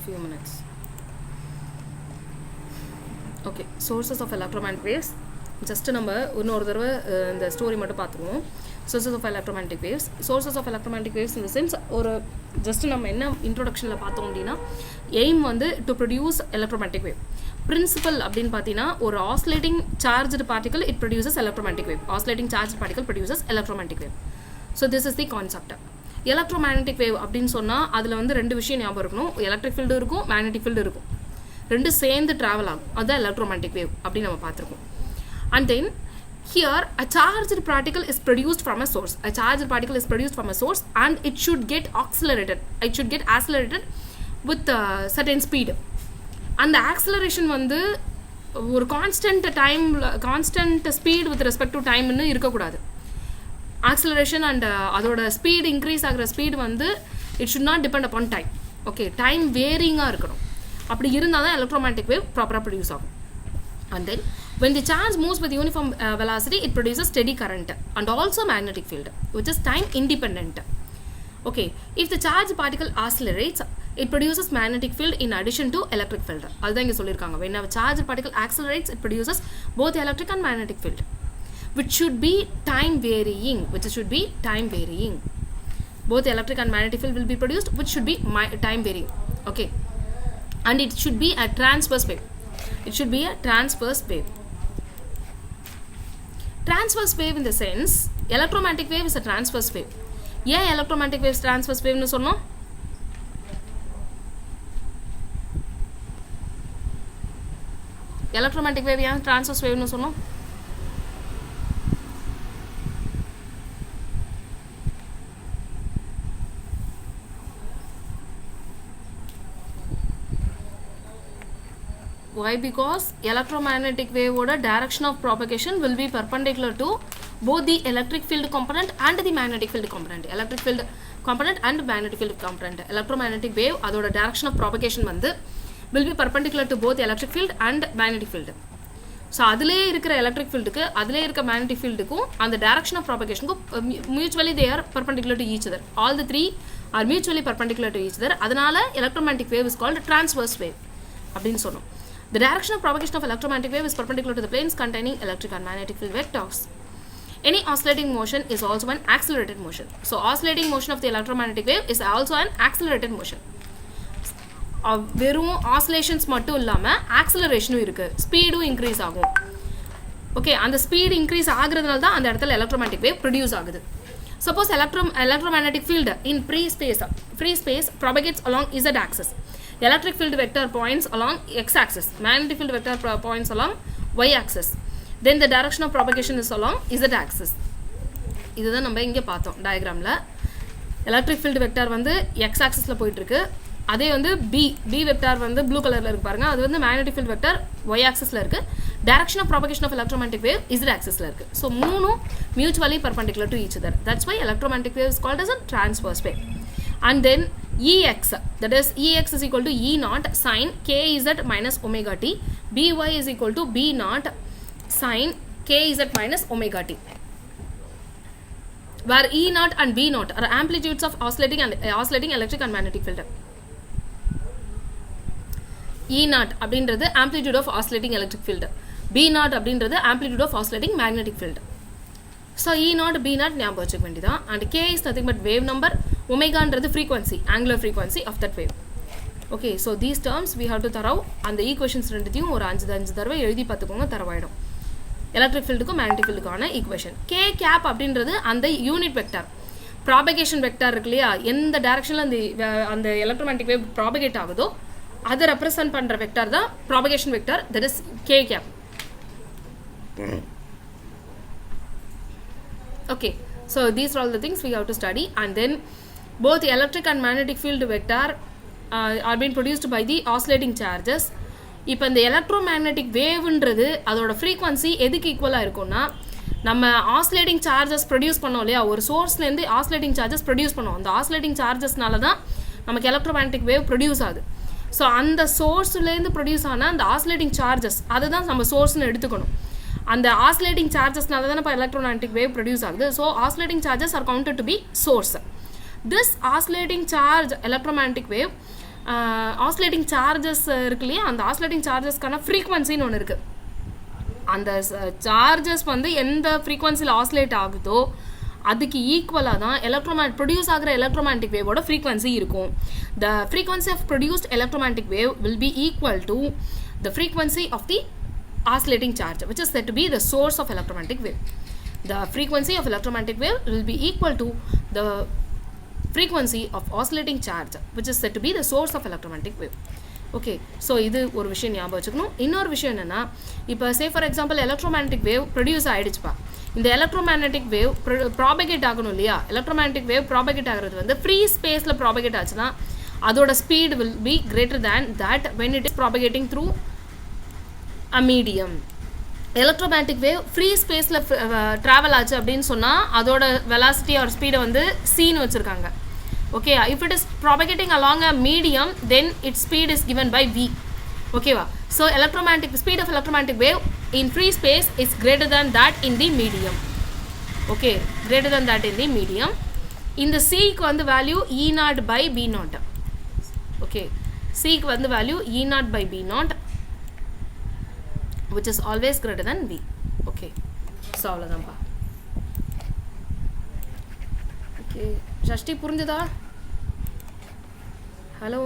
few minutes. Okay, sources of electromagnetic waves. Just நம்ம இன்னொரு தடவை இந்த ஸ்டோரி மட்டும் பார்த்துருவோம். sources of electromagnetic waves. Sources of electromagnetic waves in the sense ஒரு ஜஸ்ட் நம்ம என்ன இன்ட்ரோடக்ஷனில் பார்த்தோம் அப்படின்னா எய்ம் வந்து to produce electromagnetic wave. Principle அப்படின்னு பார்த்தீங்கன்னா ஒரு oscillating charged particle it produces electromagnetic wave. Oscillating charge particle produces electromagnetic wave. So this is the concept. Electromagnetic wave அப்படின்னு சொன்னால் அதில் வந்து ரெண்டு விஷயம் ஞாபகம் இருக்கணும். எலக்ட்ரிக் ஃபீல்டு இருக்கும், மேக்னெட்டிக் ஃபீல்டு இருக்கும். ரெண்டு சேர்ந்து ட்ராவல் ஆகும். அதுதான் எலக்ட்ரோமேக்னெட்டிக் வேவ் அப்படின்னு நம்ம பார்த்துருக்கோம். And then here a charged particle is produced from a source. A charged particle is produced from a source and it should get accelerated. It should get accelerated with certain speed. And the acceleration வந்து ஒரு constant time, constant speed with respect to டைம்னு இருக்கக்கூடாது. Acceleration and அதோட speed increase ஆகிற speed வந்து it should not depend upon time. Okay, time வேரிங்காக இருக்கணும். அப்படி இருந்தால் தான் எலக்ட்ரோமேட்டிக் வேவ் ப்ராப்பராக ப்ரொடியூஸ் ஆகும். And then when the charge moves with uniform velocity, it produces steady current and also magnetic field, which is time independent. Okay, if the charged particle accelerates, it produces magnetic field in addition to electric field. அதுதான் இங்கே சொல்லியிருக்காங்க. When a charged particle accelerates, it produces both electric and magnetic field, which should be time varying. Both electric and magnetic field will be produced, which should be time varying. Okay, and it should be a transverse wave. It should be a transverse wave. Transverse wave in the sense, electromagnetic wave is a transverse wave. ஏன் electromagnetic waves transverse wave னு சொன்னோம்? electromagnetic wave ஏன் transverse wave னு சொன்னோம்? Why? Because electromagnetic wave oda direction of propagation will be perpendicular to both the electric field component and the magnetic field component. Electric field component and magnetic field component. Electromagnetic wave adoda direction of propagation வந்து will be perpendicular to both electric field and magnetic field. So அதிலே இருக்கிற electric field க்கு அதிலே இருக்க magnetic field க்கும் அந்த direction of propagation க்கு mutually they are perpendicular to each other. All the three are mutually perpendicular to each other. அதனால electromagnetic wave is called transverse wave அப்படின்னு சொன்னோம். The direction of propagation of electromagnetic wave is perpendicular to the planes containing electric and magnetic field vectors. Any oscillating motion is also an accelerated motion. So oscillating motion of the electromagnetic wave is also an accelerated motion. வெறும் oscillations மட்டும் இல்லாமல் ஆக்சலரேஷனும் இருக்குது, ஸ்பீடும் increase ஆகும். Okay, அந்த speed increase ஆகுறதுனால தான் அந்த இடத்துல எலக்ட்ரோமேட்டிக் wave produce ஆகுது. Suppose electromagnetic field in free space propagates along z axis. Electric field vector points along x-axis. Magnetic field vector points along y-axis. Then the direction of propagation is along z-axis. இதுதான் நம்ம இங்கே பார்த்தோம் டயக்ராமில். Electric field vector வந்து x-axisல போயிட்டுருக்கு. அதே வந்து b vector வந்து blue கலரில் இருக்கு பாருங்க, அது வந்து மேக்னெட்டிக் ஃபீல்டு வெக்டார் y-axisல இருக்கு. Direction of propagation of electromagnetic wave z-axisல இருக்கு. ஸோ மூணும் mutually perpendicular to each other. That's why electromagnetic wave is called as a transverse wave. And then Ex, that is Ex is equal to E naught sin kz minus omega t. By is equal to B naught sin kz minus omega t, where E naught and B naught are amplitudes of oscillating electric and magnetic field. E naught அப்படின்றது amplitude of oscillating electric field, B naught அப்படின்றது amplitude of oscillating magnetic field. So E naught B naught ஞாபகம் வச்சுக்க வேண்டியதான். And K is nothing but wave number, ஒமேகான்றது frequency, angular frequency of that wave. Okay, so these terms we have to தரவு அந்த equations ரெண்டுத்தையும் ஒரு 5 தடவை எழுதி பார்த்துக்கோங்க, தரவாயிடும். எலக்ட்ரிக் ஃபீல்டுக்கும் மேக்னெட்டிக் ஃபீல்டுக்கான ஈக்குவேஷன். K கேப் அப்படின்றது அந்த யூனிட் வெக்டார், ப்ராபகேஷன் வெக்டார் இருக்கு இல்லையா, எந்த டைரக்ஷனில் அந்த எலக்ட்ரோமேட்டிக் வேவ் ப்ராபகேட் ஆகுதோ அதை ரெப்ரசன்ட் பண்ணுற வெக்டார் தான் propagation vector, that is K cap. Okay, so these are all the things we have to study. And then both the electric and magnetic field vector are being produced by the oscillating charges. இப்போ இந்த electromagnetic வேவ்ன்றது அதோட frequency எதுக்கு ஈக்குவலாக இருக்கும்னா, நம்ம oscillating charges produce பண்ணோம் இல்லையா, ஒரு சோர்ஸ்லேருந்து ஆசிலேட்டிங் சார்ஜஸ் ப்ரொடியூஸ் பண்ணுவோம். அந்த ஆசிலேட்டிங் சார்ஜஸ்னால தான் நமக்கு எலக்ட்ரோமேக்னெட்டிக் வேவ் ப்ரொடியூஸ் ஆகுது. ஸோ அந்த சோர்ஸ்லேருந்து ப்ரொடியூஸ் ஆனால் அந்த ஆசிலேட்டிங் சார்ஜஸ் அதை தான் நம்ம சோர்ஸ்னு எடுத்துக்கணும். அந்த ஆசிலேட்டிங் சார்ஜஸ்னால தான் இப்போ எலக்ட்ரோமேக்னெட்டிக் வேவ் ப்ரொடியூஸ் ஆகுது. So oscillating charges are counted to be source. This oscillating charge electromagnetic wave oscillating charges இருக்கு இல்லையா, அந்த ஆசிலேட்டிங் சார்ஜஸ்க்கான ஃப்ரீக்வன்சின்னு ஒன்று இருக்குது. அந்த சார்ஜஸ் வந்து எந்த ஃப்ரீக்வன்சியில் ஆசிலேட் ஆகுதோ அதுக்கு ஈக்குவலாக தான் ப்ரொடியூஸ் ஆகிற எலக்ட்ரோமேட்டிக் வேவோட ஃப்ரீக்வன்சி இருக்கும். The frequency of produced electromagnetic wave will be equal to the frequency of the oscillating charge, which is said to be the source of electromagnetic wave. The frequency of electromagnetic wave will be equal to the frequency of oscillating charge, which is said to be the source of electromagnetic wave. Okay, so இது ஒரு விஷயம் ஞாபகம் வச்சுக்கணும். இன்னொரு விஷயம் என்னென்னா, இப்போ say for example electromagnetic wave produce ஆகிடுச்சுப்பா. இந்த எலக்ட்ரோமேக்னெட்டிக் வேவ் ப்ராபகேட் ஆகணும் இல்லையா? எலக்ட்ரோமேக்னெட்டிக் வேவ் ப்ராபகேட் ஆகிறது வந்து ஃப்ரீ ஸ்பேஸில் ப்ராபகேட் ஆச்சுன்னா அதோட speed will be greater than that when it is propagating through a medium. Electromagnetic wave free ஸ்பேஸில் ட்ராவல் ஆச்சு அப்படின்னு சொன்னால் அதோட வெலாசிட்டி ஆர் ஸ்பீடை வந்து சீன்னு வச்சுருக்காங்க. Okay, if it is propagating along a medium then its speed is given by v. ஓகேவா? So speed of electromagnetic wave in free space is greater than that in the medium. Okay, greater than that in the medium. இந்த சிக்கு வந்து value E0 by B0. Okay, சிக்கு வந்து value E0 by B0, which is always greater than v. Okay, so avladhanpa. Okay, Shashti புரிஞ்சதா? Hello.